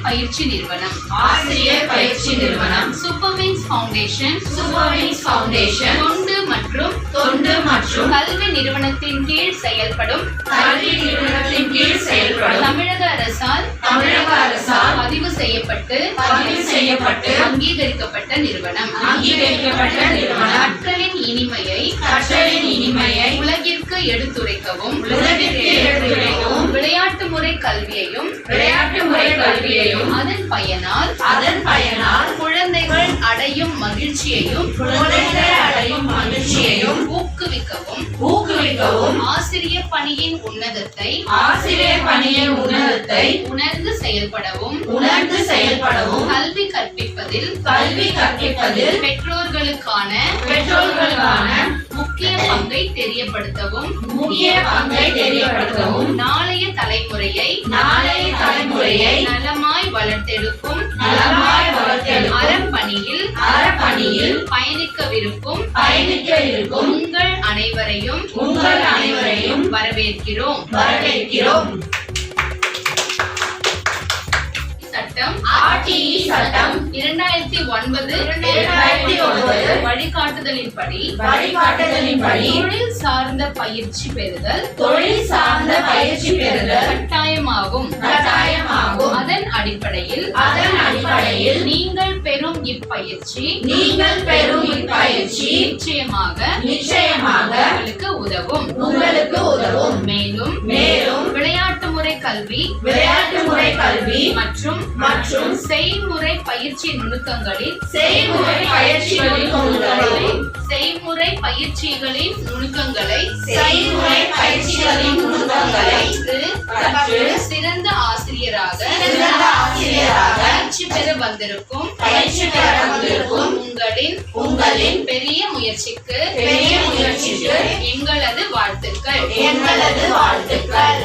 பயிற்சி நிறுவனம் சூப்பர்விங்ஸ் ஃபவுண்டேஷன் தொண்டு மற்றும் கல்வி நிறுவனத்தின் கீழ் செயல்படும் தமிழக அரசால் பதிவு செய்யப்பட்டு அங்கீகரிக்கப்பட்ட நிறுவனம். கற்றலின் இனிமையை உலகிற்கு எடுத்துரைக்கவும் விளையாட்டு முறை கல்வியையும் அதன் பயனால் குழந்தைகள் அடையும் மகிழ்ச்சியையும் ஊக்குவிக்கவும் ஆசிரியர் பணியின் உன்னதத்தை உணர்ந்து செயல்படவும் கல்வி கற்பிப்பதில் பெற்றோர்களுக்கான முக்கிய பங்கை தெரியப்படுத்தவும் நாளைய தலைமுறையை நலமாய் வளர்த்தெடுக்கும் அறப்பணியில் பயணிக்கவிருக்கும் உங்கள் அனைவரையும் வரவேற்கிறோம். சட்டம் 2009 வழிகாட்டுதலின்படி தொழில் சார்ந்த பயிற்சி பெறுதல் கட்டாயமாகும். அதன் அடிப்படையில் நீங்கள் பெறும் இப்பயிற்சி நிச்சயமாக உங்களுக்கு உதவும். மேலும் விளையாட்டு முறை கல்வி மற்றும் செய்முறை பயிற்சி நுணுக்கங்களின் சிறந்த ஆசிரியராக பயிற்சி பெற வந்திருக்கும் உங்களின் பெரிய முயற்சிக்கு எங்களது வாழ்த்துக்கள்.